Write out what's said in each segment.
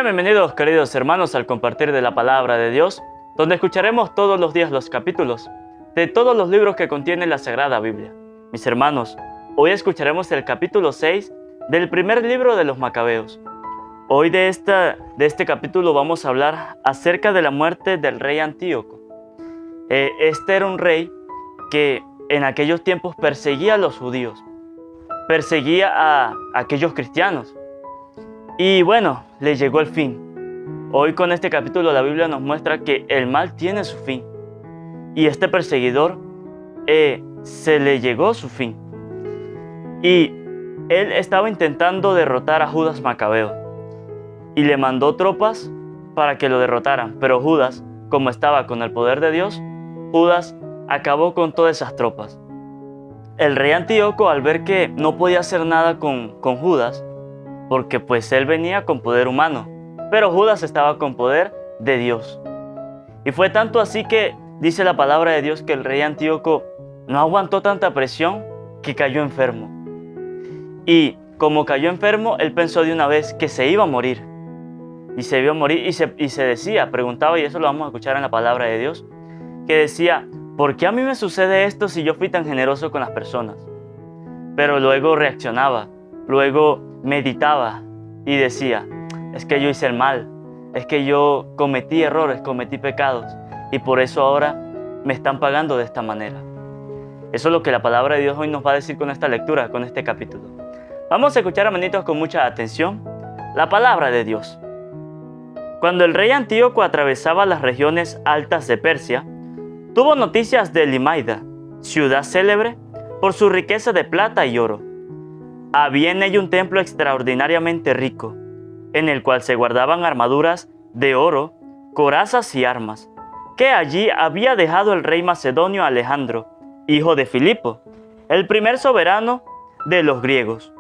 Sean bienvenidos, queridos hermanos, al compartir de la palabra de Dios, donde escucharemos todos los días los capítulos de todos los libros que contiene la Sagrada Biblia. Mis hermanos, hoy escucharemos el capítulo 6 del primer libro de los Macabeos. Hoy de este capítulo vamos a hablar acerca de la muerte del rey Antíoco. Este era un rey que en aquellos tiempos perseguía a los judíos, perseguía a aquellos cristianos. Y bueno, le llegó el fin. Hoy con este capítulo la Biblia nos muestra que el mal tiene su fin. Y este perseguidor se le llegó su fin. Y él estaba intentando derrotar a Judas Macabeo. Y le mandó tropas para que lo derrotaran. Pero Judas, como estaba con el poder de Dios, Judas acabó con todas esas tropas. El rey Antíoco, al ver que no podía hacer nada con Judas, porque pues él venía con poder humano, pero Judas estaba con poder de Dios. Y fue tanto así que dice la palabra de Dios que el rey Antíoco no aguantó tanta presión que cayó enfermo. Y como cayó enfermo, él pensó de una vez que se iba a morir. Y se vio morir y se decía, preguntaba, y eso lo vamos a escuchar en la palabra de Dios, que decía, ¿por qué a mí me sucede esto si yo fui tan generoso con las personas? Pero luego reaccionaba, luego meditaba y decía, es que yo hice el mal, es que yo cometí errores, cometí pecados y por eso ahora me están pagando de esta manera. Eso es lo que la palabra de Dios hoy nos va a decir con esta lectura, con este capítulo. Vamos a escuchar, hermanitos, con mucha atención la palabra de Dios. Cuando el rey Antíoco atravesaba las regiones altas de Persia, tuvo noticias de Limaida, ciudad célebre por su riqueza de plata y oro. Había en ella un templo extraordinariamente rico, en el cual se guardaban armaduras de oro, corazas y armas, que allí había dejado el rey macedonio Alejandro, hijo de Filipo, el primer soberano de los griegos.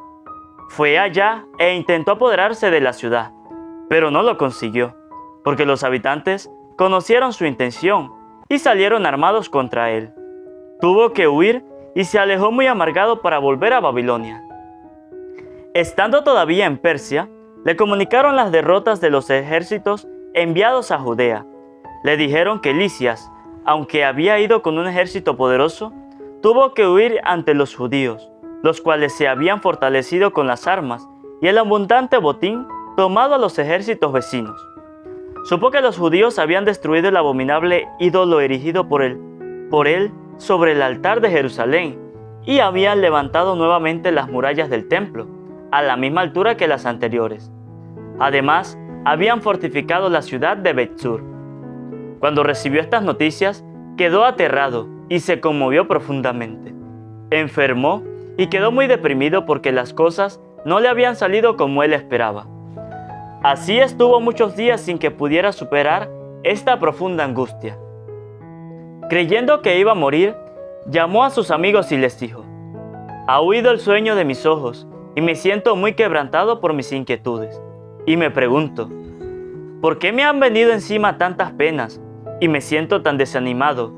Fue allá e intentó apoderarse de la ciudad, pero no lo consiguió, porque los habitantes conocieron su intención y salieron armados contra él. Tuvo que huir y se alejó muy amargado para volver a Babilonia. Estando todavía en Persia, le comunicaron las derrotas de los ejércitos enviados a Judea. Le dijeron que Lisias, aunque había ido con un ejército poderoso, tuvo que huir ante los judíos, los cuales se habían fortalecido con las armas y el abundante botín tomado a los ejércitos vecinos. Supo que los judíos habían destruido el abominable ídolo erigido por él sobre el altar de Jerusalén y habían levantado nuevamente las murallas del templo, a la misma altura que las anteriores. Además, habían fortificado la ciudad de Bet-sur. Cuando recibió estas noticias, quedó aterrado y se conmovió profundamente. Enfermó y quedó muy deprimido porque las cosas no le habían salido como él esperaba. Así estuvo muchos días sin que pudiera superar esta profunda angustia. Creyendo que iba a morir, llamó a sus amigos y les dijo: «Ha huido el sueño de mis ojos, y me siento muy quebrantado por mis inquietudes. Y me pregunto, ¿por qué me han venido encima tantas penas y me siento tan desanimado,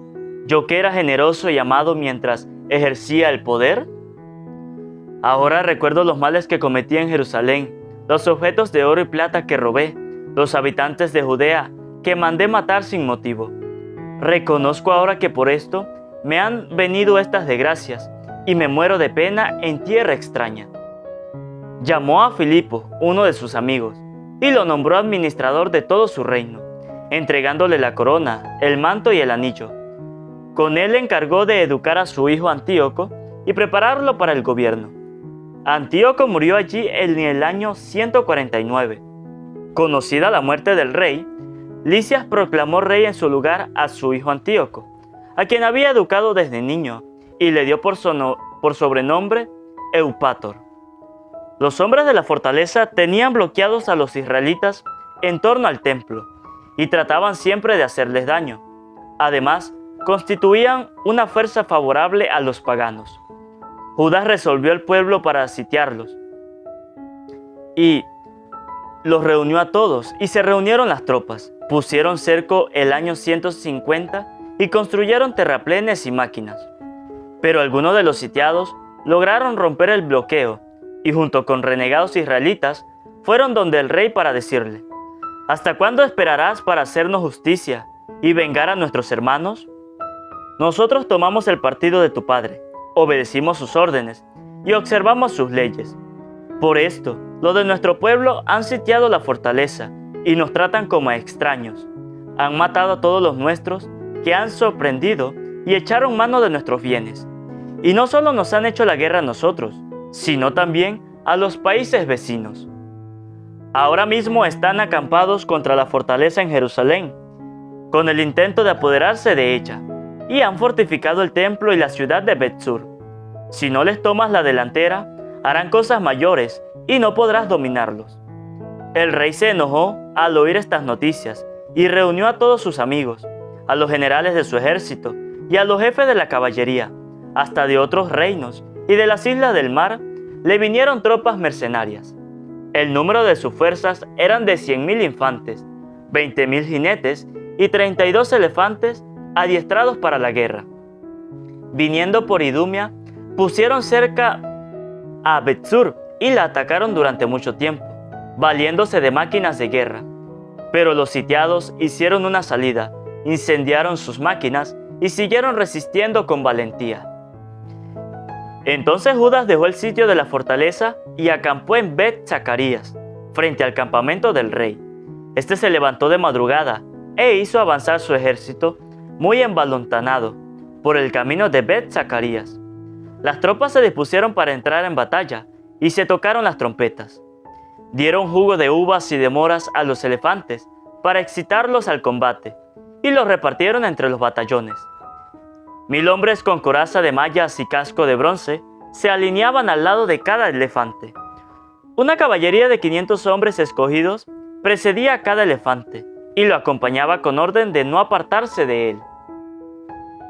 yo que era generoso y amado mientras ejercía el poder? Ahora recuerdo los males que cometí en Jerusalén, los objetos de oro y plata que robé, los habitantes de Judea que mandé matar sin motivo. Reconozco ahora que por esto me han venido estas desgracias y me muero de pena en tierra extraña». Llamó a Filipo, uno de sus amigos, y lo nombró administrador de todo su reino, entregándole la corona, el manto y el anillo. Con él encargó de educar a su hijo Antíoco y prepararlo para el gobierno. Antíoco murió allí en el año 149. Conocida la muerte del rey, Lisias proclamó rey en su lugar a su hijo Antíoco, a quien había educado desde niño, y le dio por sobrenombre Eupátor. Los hombres de la fortaleza tenían bloqueados a los israelitas en torno al templo y trataban siempre de hacerles daño. Además, constituían una fuerza favorable a los paganos. Judas resolvió el pueblo para sitiarlos y los reunió a todos, y se reunieron las tropas. Pusieron cerco el año 150 y construyeron terraplenes y máquinas. Pero algunos de los sitiados lograron romper el bloqueo y junto con renegados israelitas fueron donde el rey para decirle: ¿Hasta cuándo esperarás para hacernos justicia y vengar a nuestros hermanos? Nosotros tomamos el partido de tu padre, obedecimos sus órdenes y observamos sus leyes. Por esto, los de nuestro pueblo han sitiado la fortaleza y nos tratan como a extraños. Han matado a todos los nuestros que han sorprendido y echaron mano de nuestros bienes. Y no solo nos han hecho la guerra a nosotros, sino también a los países vecinos. Ahora mismo están acampados contra la fortaleza en Jerusalén, con el intento de apoderarse de ella, y han fortificado el templo y la ciudad de Bet-sur. Si no les tomas la delantera, harán cosas mayores y no podrás dominarlos. El rey se enojó al oír estas noticias y reunió a todos sus amigos, a los generales de su ejército y a los jefes de la caballería, hasta de otros reinos y de las islas del mar le vinieron tropas mercenarias. El número de sus fuerzas eran de 100,000 infantes, 20,000 jinetes y 32 elefantes adiestrados para la guerra. Viniendo por Idumea, pusieron cerca a Bet-sur y la atacaron durante mucho tiempo, valiéndose de máquinas de guerra. Pero los sitiados hicieron una salida, incendiaron sus máquinas y siguieron resistiendo con valentía. Entonces Judas dejó el sitio de la fortaleza y acampó en Bet-Zacarías, frente al campamento del rey. Este se levantó de madrugada e hizo avanzar su ejército muy embalontanado por el camino de Bet-Zacarías. Las tropas se dispusieron para entrar en batalla y se tocaron las trompetas. Dieron jugo de uvas y de moras a los elefantes para excitarlos al combate y los repartieron entre los batallones. 1,000 hombres con coraza de mallas y casco de bronce se alineaban al lado de cada elefante. Una caballería de 500 hombres escogidos precedía a cada elefante y lo acompañaba con orden de no apartarse de él.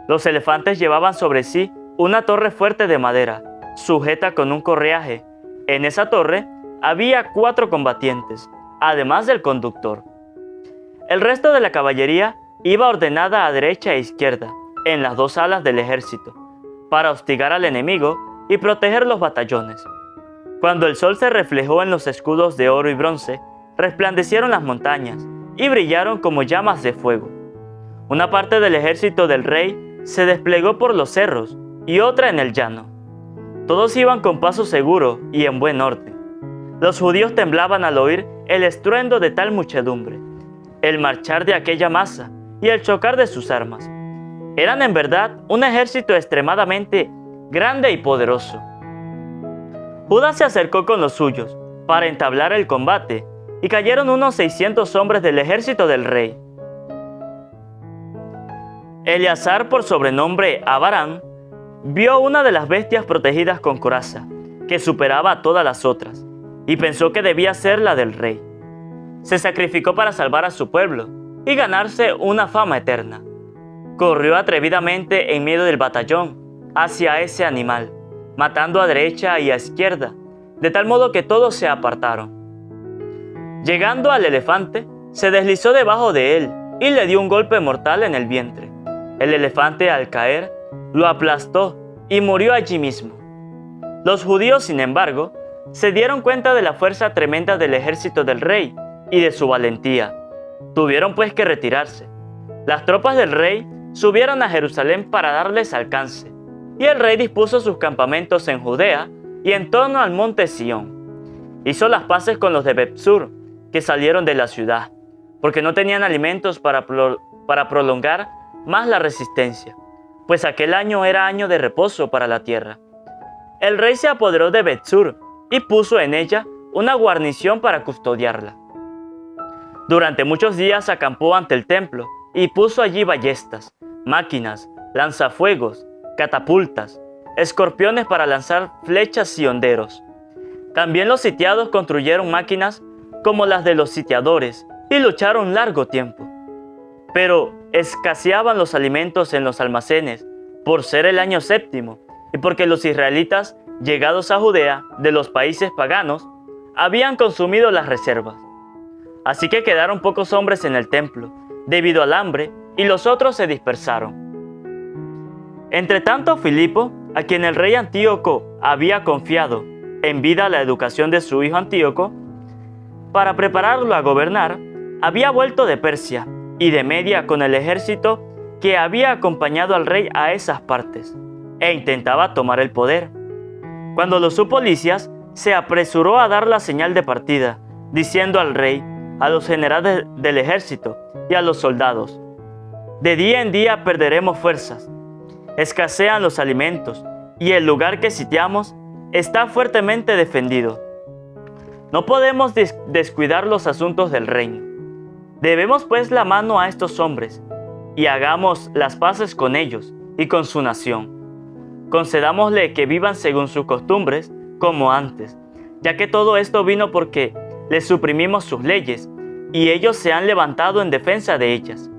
Los elefantes llevaban sobre sí una torre fuerte de madera, sujeta con un correaje. En esa torre había 4 combatientes, además del conductor. El resto de la caballería iba ordenada a derecha e izquierda, en las 2 alas del ejército, para hostigar al enemigo y proteger los batallones. Cuando el sol se reflejó en los escudos de oro y bronce, resplandecieron las montañas y brillaron como llamas de fuego. Una parte del ejército del rey se desplegó por los cerros y otra en el llano. Todos iban con paso seguro y en buen orden. Los judíos temblaban al oír el estruendo de tal muchedumbre, el marchar de aquella masa y el chocar de sus armas. Eran en verdad un ejército extremadamente grande y poderoso. Judas se acercó con los suyos para entablar el combate y cayeron unos 600 hombres del ejército del rey. Eleazar, por sobrenombre Abarán, vio una de las bestias protegidas con coraza, que superaba a todas las otras, y pensó que debía ser la del rey. Se sacrificó para salvar a su pueblo y ganarse una fama eterna. Corrió atrevidamente en medio del batallón hacia ese animal, matando a derecha y a izquierda, de tal modo que todos se apartaron. Llegando al elefante, se deslizó debajo de él y le dio un golpe mortal en el vientre. El elefante, al caer, lo aplastó y murió allí mismo. Los judíos, sin embargo, se dieron cuenta de la fuerza tremenda del ejército del rey y de su valentía. Tuvieron pues que retirarse. Las tropas del rey subieron a Jerusalén para darles alcance, y el rey dispuso sus campamentos en Judea y en torno al monte Sión. Hizo las paces con los de Bet-sur, que salieron de la ciudad, porque no tenían alimentos para prolongar más la resistencia, pues aquel año era año de reposo para la tierra. El rey se apoderó de Bet-sur y puso en ella una guarnición para custodiarla. Durante muchos días acampó ante el templo y puso allí ballestas, máquinas, lanzafuegos, catapultas, escorpiones para lanzar flechas y honderos. También los sitiados construyeron máquinas como las de los sitiadores y lucharon largo tiempo. Pero escaseaban los alimentos en los almacenes por ser el año 7º y porque los israelitas, llegados a Judea de los países paganos, habían consumido las reservas. Así que quedaron pocos hombres en el templo, debido al hambre, y los otros se dispersaron. Entretanto, Filipo, a quien el rey Antíoco había confiado en vida la educación de su hijo Antíoco, para prepararlo a gobernar, había vuelto de Persia y de Media con el ejército que había acompañado al rey a esas partes, e intentaba tomar el poder. Cuando lo supo Lisias, se apresuró a dar la señal de partida, diciendo al rey, a los generales del ejército y a los soldados: de día en día perderemos fuerzas, escasean los alimentos, y el lugar que sitiamos está fuertemente defendido. No podemos descuidar los asuntos del reino. Debemos pues la mano a estos hombres, y hagamos las paces con ellos y con su nación. Concedámosle que vivan según sus costumbres, como antes, ya que todo esto vino porque les suprimimos sus leyes, y ellos se han levantado en defensa de ellas.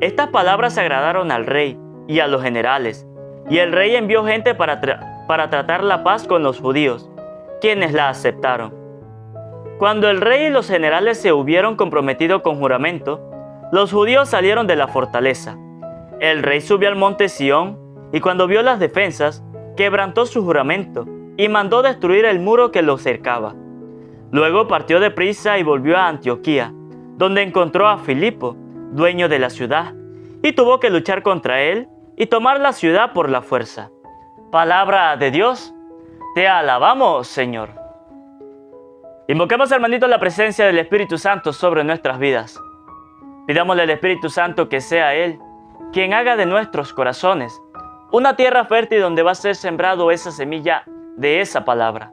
Estas palabras agradaron al rey y a los generales, y el rey envió gente para tratar la paz con los judíos, quienes la aceptaron. Cuando el rey y los generales se hubieron comprometido con juramento, los judíos salieron de la fortaleza. El rey subió al monte Sión, y cuando vio las defensas, quebrantó su juramento, y mandó destruir el muro que lo cercaba. Luego partió deprisa y volvió a Antioquía, donde encontró a Filipo, dueño de la ciudad, y tuvo que luchar contra él y tomar la ciudad por la fuerza. Palabra de Dios, te alabamos, Señor. Invoquemos, hermanitos, la presencia del Espíritu Santo sobre nuestras vidas. Pidámosle al Espíritu Santo que sea Él quien haga de nuestros corazones una tierra fértil donde va a ser sembrado esa semilla de esa palabra.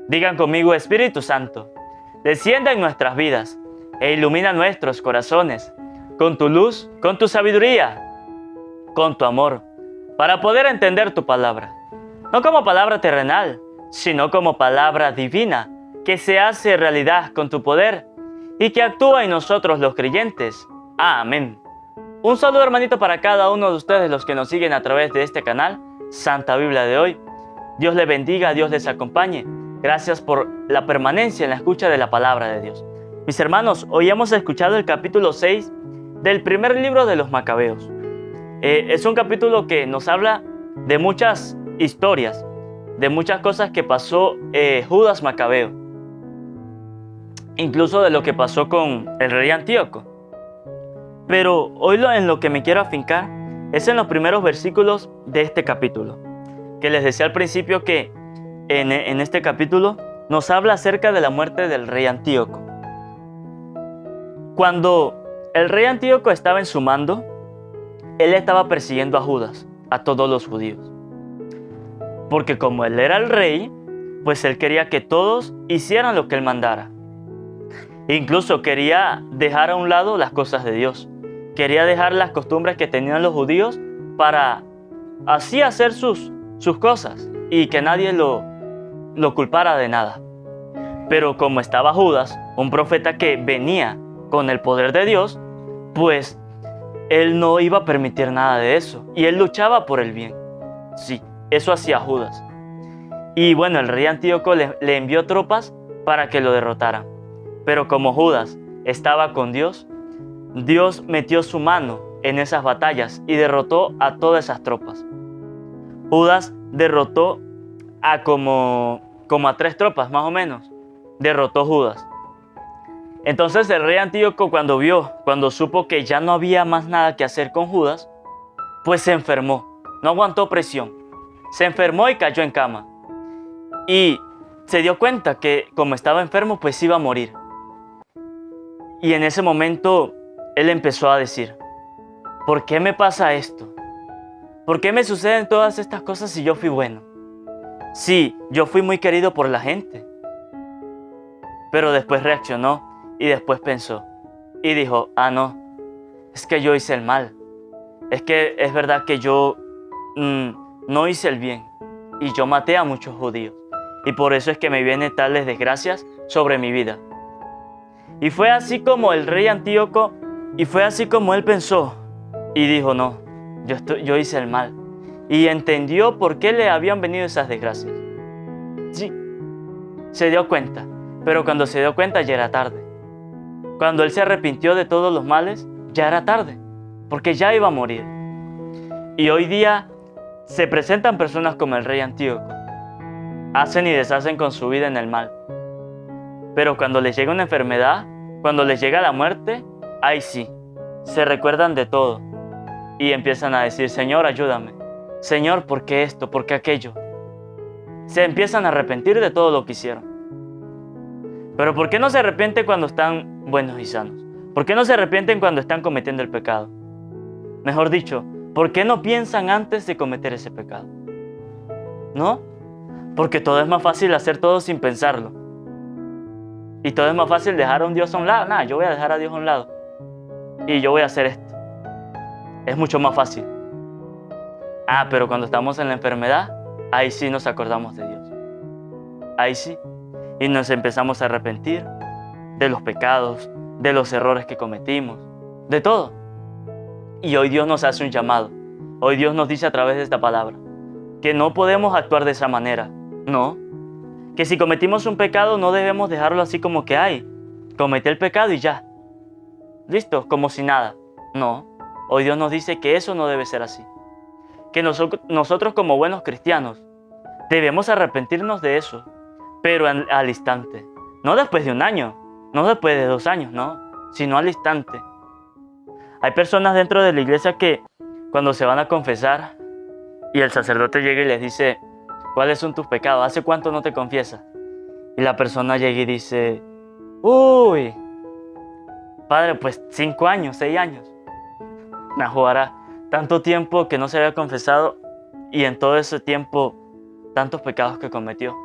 Digan conmigo: Espíritu Santo, descienda en nuestras vidas e ilumina nuestros corazones con tu luz, con tu sabiduría, con tu amor, para poder entender tu palabra. No como palabra terrenal, sino como palabra divina, que se hace realidad con tu poder y que actúa en nosotros los creyentes. Amén. Un saludo, hermanito, para cada uno de ustedes, los que nos siguen a través de este canal, Santa Biblia de Hoy. Dios les bendiga, Dios les acompañe. Gracias por la permanencia en la escucha de la palabra de Dios. Mis hermanos, hoy hemos escuchado el capítulo 6 del primer libro de los Macabeos. Es un capítulo que nos habla de muchas historias, de muchas cosas que pasó Judas Macabeo, incluso de lo que pasó con el rey Antíoco. Pero hoy en lo que me quiero afincar es en los primeros versículos de este capítulo, que les decía al principio que en este capítulo nos habla acerca de la muerte del rey Antíoco. Cuando el rey Antíoco estaba en su mando, él estaba persiguiendo a Judas, a todos los judíos. Porque como él era el rey, pues él quería que todos hicieran lo que él mandara. Incluso quería dejar a un lado las cosas de Dios. Quería dejar las costumbres que tenían los judíos para así hacer sus cosas y que nadie lo culpara de nada. Pero como estaba Judas, un profeta que venía con el poder de Dios, pues él no iba a permitir nada de eso. Y él luchaba por el bien. Sí, eso hacía Judas. Y bueno, el rey Antíoco le envió tropas para que lo derrotaran. Pero como Judas estaba con Dios, Dios metió su mano en esas batallas y derrotó a todas esas tropas. Judas derrotó a como a 3 tropas más o menos. Derrotó Judas. Entonces el rey Antíoco, cuando supo que ya no había más nada que hacer con Judas, pues se enfermó. No aguantó presión. Se enfermó y cayó en cama. Y se dio cuenta que como estaba enfermo, pues iba a morir. Y en ese momento él empezó a decir: ¿por qué me pasa esto? ¿Por qué me suceden todas estas cosas si yo fui bueno? Sí, yo fui muy querido por la gente. Pero después reaccionó y después pensó y dijo: ah, no, es que yo hice el mal. Es que es verdad que yo no hice el bien y yo maté a muchos judíos. Y por eso es que me vienen tales desgracias sobre mi vida. Y fue así como el rey Antíoco, y fue así como él pensó y dijo: no, yo hice el mal. Y entendió por qué le habían venido esas desgracias. Sí, se dio cuenta, pero cuando se dio cuenta ya era tarde. Cuando él se arrepintió de todos los males, ya era tarde, porque ya iba a morir. Y hoy día se presentan personas como el rey Antíoco. Hacen y deshacen con su vida en el mal. Pero cuando les llega una enfermedad, Cuando les llega la muerte, ahí sí, se recuerdan de todo y empiezan a decir, Señor, ayúdame. Señor, ¿por qué esto? ¿Por qué aquello? Se empiezan a arrepentir de todo lo que hicieron. Pero ¿por qué no se arrepienten cuando están buenos y sanos? ¿Por qué no se arrepienten cuando están cometiendo el pecado? Mejor dicho, ¿por qué no piensan antes de cometer ese pecado? ¿No? Porque todo es más fácil hacer todo sin pensarlo. Y todo es más fácil dejar a un Dios a un lado. Nada, yo voy a dejar a Dios a un lado. Y yo voy a hacer esto. Es mucho más fácil. Pero cuando estamos en la enfermedad, ahí sí nos acordamos de Dios. Ahí sí. Y nos empezamos a arrepentir de los pecados, de los errores que cometimos, de todo. Y hoy Dios nos hace un llamado. Hoy Dios nos dice a través de esta palabra que no podemos actuar de esa manera. No. Que si cometimos un pecado no debemos dejarlo así como que, cometí el pecado y ya. Listo, como si nada. No. Hoy Dios nos dice que eso no debe ser así. Que nosotros como buenos cristianos debemos arrepentirnos de eso, pero al instante. No después de un año, no después de 2 años, no, sino al instante. Hay personas dentro de la iglesia que cuando se van a confesar y el sacerdote llega y les dice, ¿cuáles son tus pecados? ¿Hace cuánto no te confiesas? Y la persona llega y dice, uy, padre, pues 5 años, 6 años. Me jugará tanto tiempo que no se había confesado y en todo ese tiempo tantos pecados que cometió.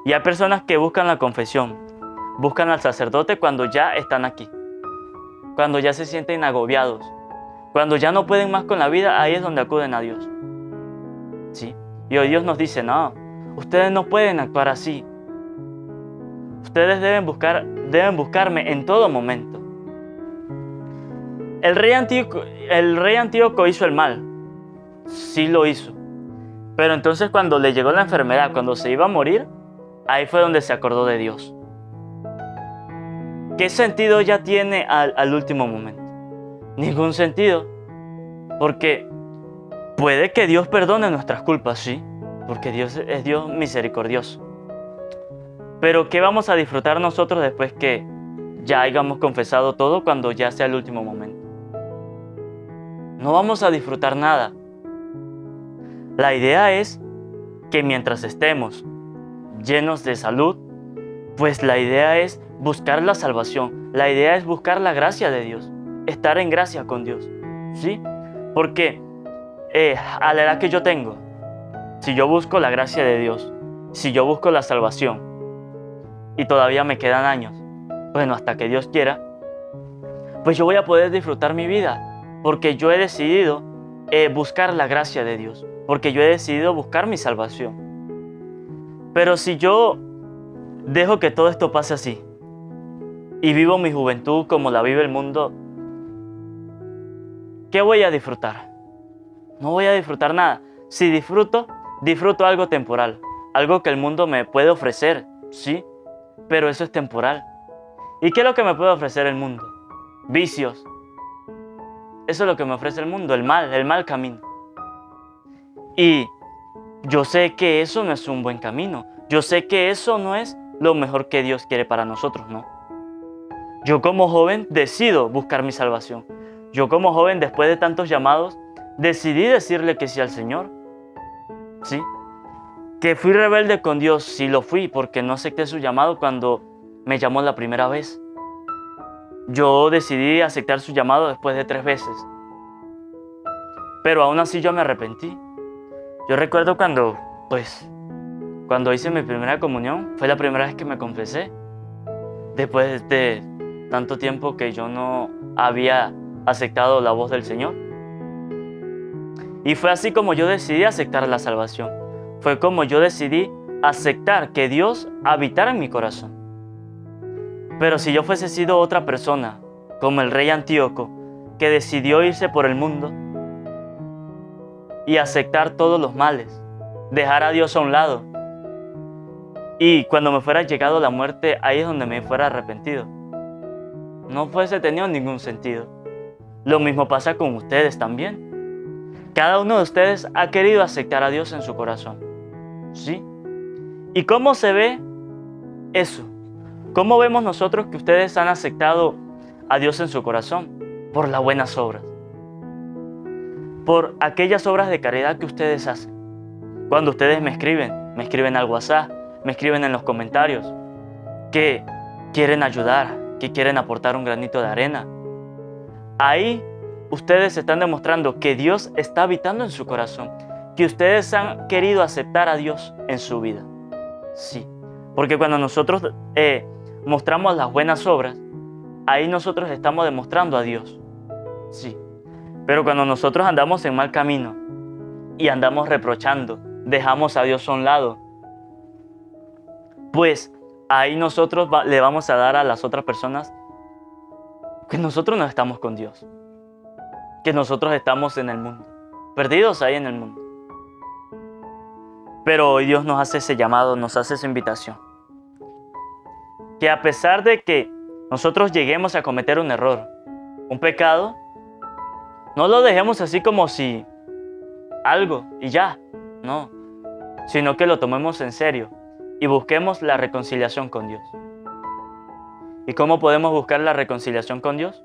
Y hay personas que buscan la confesión, buscan al sacerdote cuando ya están aquí, cuando ya se sienten agobiados, cuando ya no pueden más con la vida, ahí es donde acuden a Dios. ¿Sí? Y hoy Dios nos dice, no, ustedes no pueden actuar así. Ustedes deben buscarme en todo momento. El rey Antíoco hizo el mal, sí lo hizo. Pero entonces cuando le llegó la enfermedad, cuando se iba a morir, ahí fue donde se acordó de Dios. ¿Qué sentido ya tiene al último momento? Ningún sentido. Porque puede que Dios perdone nuestras culpas, sí, porque Dios es Dios misericordioso. Pero ¿qué vamos a disfrutar nosotros después que ya hayamos confesado todo cuando ya sea el último momento? No vamos a disfrutar nada. La idea es que mientras estemos llenos de salud, pues la idea es buscar la salvación. La idea es buscar la gracia de Dios, estar en gracia con Dios, ¿sí? Porque a la edad que yo tengo, si yo busco la gracia de Dios, si yo busco la salvación y todavía me quedan años, bueno, hasta que Dios quiera, pues yo voy a poder disfrutar mi vida, porque yo he decidido buscar la gracia de Dios, porque yo he decidido buscar mi salvación. Pero si yo dejo que todo esto pase así y vivo mi juventud como la vive el mundo, ¿qué voy a disfrutar? No voy a disfrutar nada. Si disfruto algo temporal, algo que el mundo me puede ofrecer, sí, pero eso es temporal. ¿Y qué es lo que me puede ofrecer el mundo? Vicios. Eso es lo que me ofrece el mundo, el mal camino. Y yo sé que eso no es un buen camino. Yo sé que eso no es lo mejor que Dios quiere para nosotros, ¿no? Yo como joven decido buscar mi salvación. Yo como joven, después de tantos llamados, decidí decirle que sí al Señor. ¿Sí? Que fui rebelde con Dios, sí lo fui, porque no acepté su llamado cuando me llamó la primera vez. Yo decidí aceptar su llamado después de 3 veces. Pero aún así yo me arrepentí. Yo recuerdo cuando hice mi primera comunión, fue la primera vez que me confesé. Después de tanto tiempo que yo no había aceptado la voz del Señor. Y fue así como yo decidí aceptar la salvación. Fue como yo decidí aceptar que Dios habitara en mi corazón. Pero si yo fuese sido otra persona, como el rey Antíoco, que decidió irse por el mundo y aceptar todos los males, dejar a Dios a un lado, y cuando me fuera llegado la muerte, ahí es donde me fuera arrepentido, no fuese tenido ningún sentido. Lo mismo pasa con ustedes también. Cada uno de ustedes ha querido aceptar a Dios en su corazón, ¿sí? ¿Y cómo se ve eso? ¿Cómo vemos nosotros que ustedes han aceptado a Dios en su corazón? Por las buenas obras. Por aquellas obras de caridad que ustedes hacen. Cuando ustedes me escriben al WhatsApp, me escriben en los comentarios, que quieren ayudar, que quieren aportar un granito de arena. Ahí ustedes están demostrando que Dios está habitando en su corazón, que ustedes han querido aceptar a Dios en su vida. Sí, porque cuando nosotros mostramos las buenas obras, ahí nosotros estamos demostrando a Dios. Sí, pero cuando nosotros andamos en mal camino y andamos reprochando, dejamos a Dios a un lado, pues ahí nosotros le vamos a dar a las otras personas que nosotros no estamos con Dios, que nosotros estamos en el mundo, perdidos ahí en el mundo. Pero hoy Dios nos hace ese llamado, nos hace esa invitación. Que a pesar de que nosotros lleguemos a cometer un error, un pecado, no lo dejemos así como si algo y ya, no, sino que lo tomemos en serio y busquemos la reconciliación con Dios. ¿Y cómo podemos buscar la reconciliación con Dios?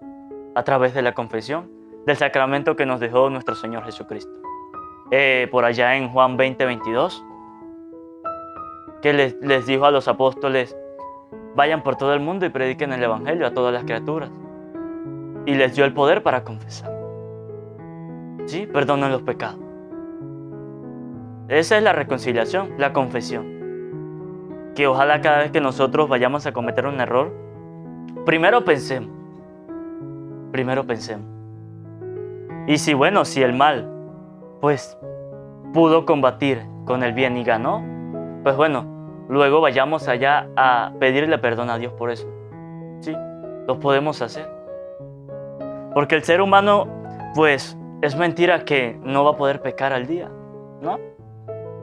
A través de la confesión, del sacramento que nos dejó nuestro Señor Jesucristo. Por allá en Juan 20:22, que les dijo a los apóstoles: vayan por todo el mundo y prediquen el Evangelio a todas las criaturas. Y les dio el poder para confesar. ¿Sí? Perdonen los pecados. Esa es la reconciliación, la confesión. Que ojalá cada vez que nosotros vayamos a cometer un error, primero pensemos. Y si el mal, pues, pudo combatir con el bien y ganó, pues luego vayamos allá a pedirle perdón a Dios por eso. Sí, lo podemos hacer. Porque el ser humano, pues, es mentira que no va a poder pecar al día, ¿no?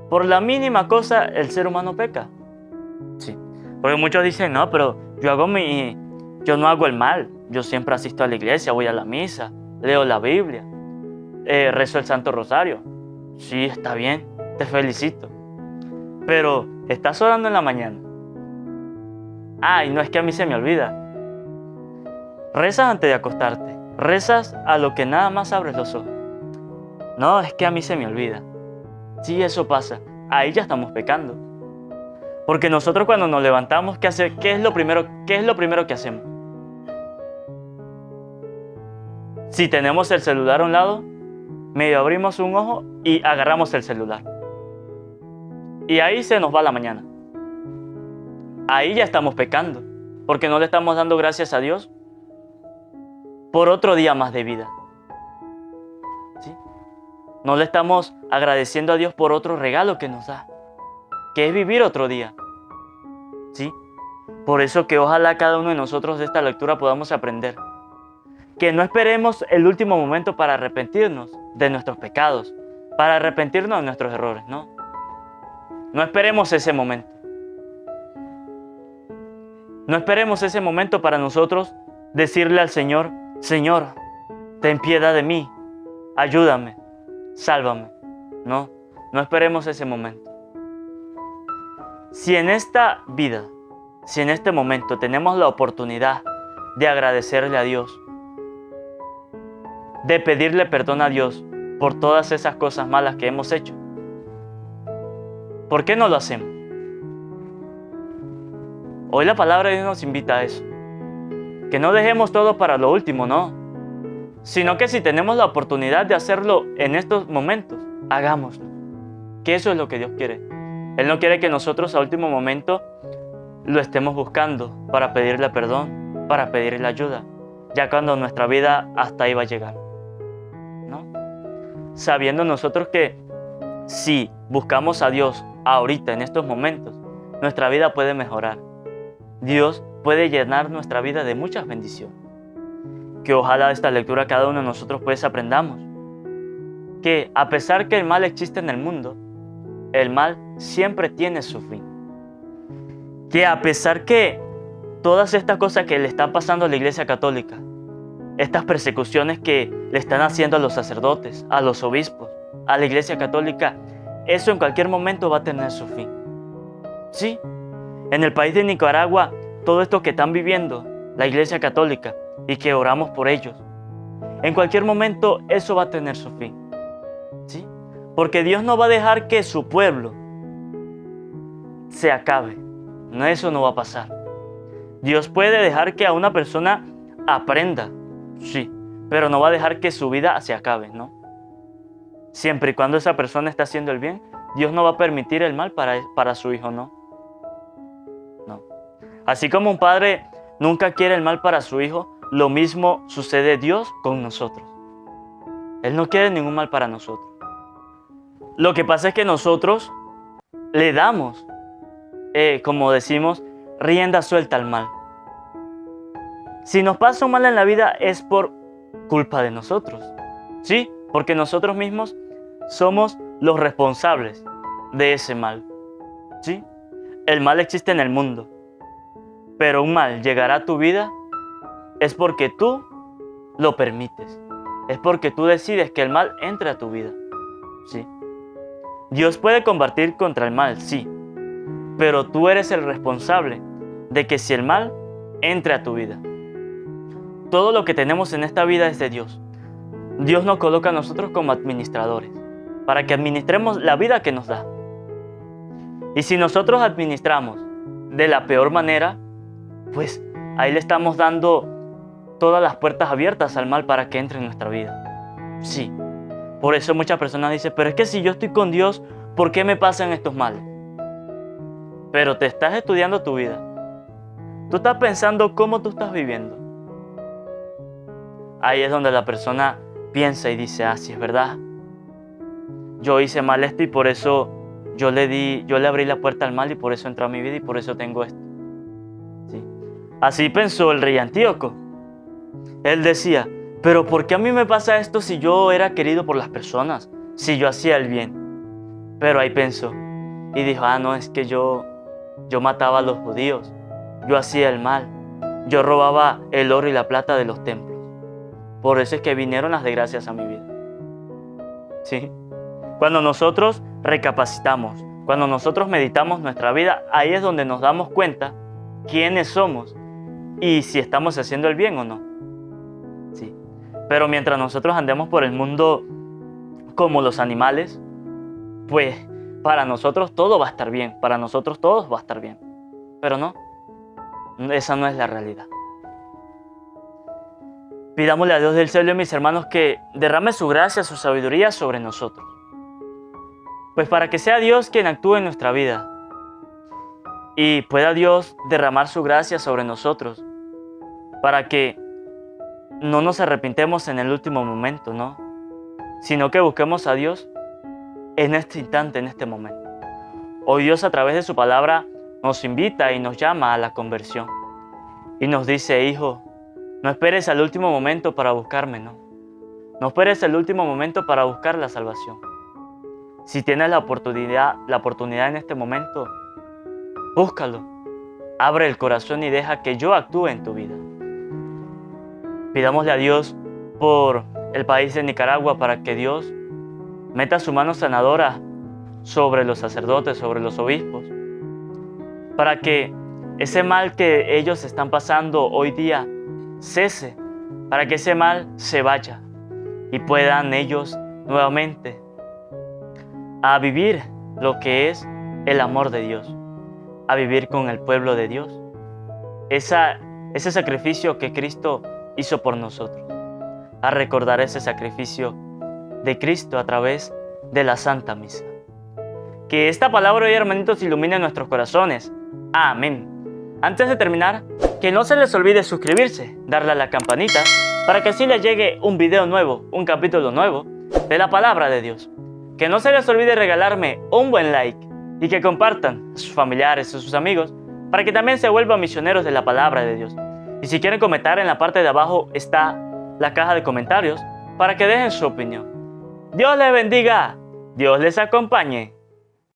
Por la mínima cosa el ser humano peca. Sí. Porque muchos dicen: no, pero yo no hago el mal. Yo siempre asisto a la iglesia, voy a la misa, leo la Biblia, rezo el Santo Rosario. Sí, está bien, te felicito. Pero estás orando en la mañana. Ay, no, es que a mí se me olvida. Rezas antes de acostarte. Rezas a lo que nada más abres los ojos. No, es que a mí se me olvida. Sí, eso pasa. Ahí ya estamos pecando. Porque nosotros cuando nos levantamos, ¿qué es lo primero que hacemos? Si tenemos el celular a un lado, medio abrimos un ojo y agarramos el celular. Y ahí se nos va la mañana. Ahí ya estamos pecando, porque no le estamos dando gracias a Dios por otro día más de vida. ¿Sí? No le estamos agradeciendo a Dios por otro regalo que nos da, que es vivir otro día. ¿Sí? Por eso que ojalá cada uno de nosotros de esta lectura podamos aprender que no esperemos el último momento para arrepentirnos de nuestros pecados, para arrepentirnos de nuestros errores, ¿no? No esperemos ese momento. No esperemos ese momento para nosotros decirle al Señor: Señor, ten piedad de mí, ayúdame, sálvame. No esperemos ese momento. Si en esta vida, si en este momento tenemos la oportunidad de agradecerle a Dios, de pedirle perdón a Dios por todas esas cosas malas que hemos hecho, ¿por qué no lo hacemos? Hoy la palabra de Dios nos invita a eso. Que no dejemos todo para lo último, no. Sino que si tenemos la oportunidad de hacerlo en estos momentos, hagámoslo. Que eso es lo que Dios quiere. Él no quiere que nosotros a último momento lo estemos buscando para pedirle perdón, para pedirle ayuda, ya cuando nuestra vida hasta ahí va a llegar, ¿no? Sabiendo nosotros que si buscamos a Dios ahorita, en estos momentos, nuestra vida puede mejorar. Dios puede llenar nuestra vida de muchas bendiciones. Que ojalá de esta lectura cada uno de nosotros pues aprendamos que a pesar que el mal existe en el mundo, el mal siempre tiene su fin. Que a pesar que todas estas cosas que le están pasando a la Iglesia Católica, estas persecuciones que le están haciendo a los sacerdotes, a los obispos, a la Iglesia Católica, eso en cualquier momento va a tener su fin. Sí, en el país de Nicaragua todo esto que están viviendo la Iglesia Católica y que oramos por ellos, en cualquier momento eso va a tener su fin, ¿sí? Porque Dios no va a dejar que su pueblo se acabe. No, eso no va a pasar. Dios puede dejar que a una persona aprenda, sí, pero no va a dejar que su vida se acabe, ¿no? Siempre y cuando esa persona esté haciendo el bien, Dios no va a permitir el mal para su hijo, ¿no? No. Así como un padre nunca quiere el mal para su hijo, lo mismo sucede Dios con nosotros. Él no quiere ningún mal para nosotros. Lo que pasa es que nosotros le damos, como decimos, rienda suelta al mal. Si nos pasa un mal en la vida es por culpa de nosotros, ¿sí? Porque nosotros mismos somos los responsables de ese mal, ¿sí? El mal existe en el mundo, pero un mal llegará a tu vida es porque tú lo permites, es porque tú decides que el mal entre a tu vida, ¿sí? Dios puede combatir contra el mal, sí, pero tú eres el responsable de que si el mal entre a tu vida. Todo lo que tenemos en esta vida es de Dios. Dios nos coloca a nosotros como administradores, para que administremos la vida que nos da. Y si nosotros administramos de la peor manera, pues ahí le estamos dando todas las puertas abiertas al mal para que entre en nuestra vida. Sí, por eso muchas personas dicen, pero es que si yo estoy con Dios, ¿por qué me pasan estos males? Pero te estás estudiando tu vida. Tú estás pensando cómo tú estás viviendo. Ahí es donde la persona piensa y dice, sí es verdad. Yo hice mal esto y por eso yo le abrí la puerta al mal y por eso entró a mi vida y por eso tengo esto. ¿Sí? Así pensó el rey Antíoco. Él decía, pero ¿por qué a mí me pasa esto si yo era querido por las personas? Si yo hacía el bien. Pero ahí pensó y dijo, no, es que yo mataba a los judíos. Yo hacía el mal. Yo robaba el oro y la plata de los templos. Por eso es que vinieron las desgracias a mi vida. ¿Sí? Cuando nosotros recapacitamos, cuando nosotros meditamos nuestra vida, ahí es donde nos damos cuenta quiénes somos y si estamos haciendo el bien o no. ¿Sí? Pero mientras nosotros andemos por el mundo como los animales, pues para nosotros todo va a estar bien, para nosotros todos va a estar bien. Pero no, esa no es la realidad. Pidámosle a Dios del cielo, mis hermanos, que derrame su gracia, su sabiduría sobre nosotros. Pues para que sea Dios quien actúe en nuestra vida y pueda Dios derramar su gracia sobre nosotros para que no nos arrepintemos en el último momento, ¿no? Sino que busquemos a Dios en este instante, en este momento. Hoy Dios a través de su palabra nos invita y nos llama a la conversión y nos dice, hijo, no esperes al último momento para buscarme, no. No esperes el último momento para buscar la salvación. Si tienes la oportunidad en este momento, búscalo. Abre el corazón y deja que yo actúe en tu vida. Pidámosle a Dios por el país de Nicaragua para que Dios meta su mano sanadora sobre los sacerdotes, sobre los obispos, para que ese mal que ellos están pasando hoy día cese, para que ese mal se vaya y puedan ellos nuevamente a vivir lo que es el amor de Dios, a vivir con el pueblo de Dios, ese sacrificio que Cristo hizo por nosotros, a recordar ese sacrificio de Cristo a través de la Santa Misa. Que esta palabra hoy, hermanitos, ilumine nuestros corazones. Amén. Antes de terminar, que no se les olvide suscribirse, darle a la campanita, para que así les llegue un video nuevo, un capítulo nuevo de la palabra de Dios. Que no se les olvide regalarme un buen like y que compartan a sus familiares, a sus amigos, para que también se vuelvan misioneros de la palabra de Dios. Y si quieren comentar, en la parte de abajo está la caja de comentarios para que dejen su opinión. Dios les bendiga, Dios les acompañe.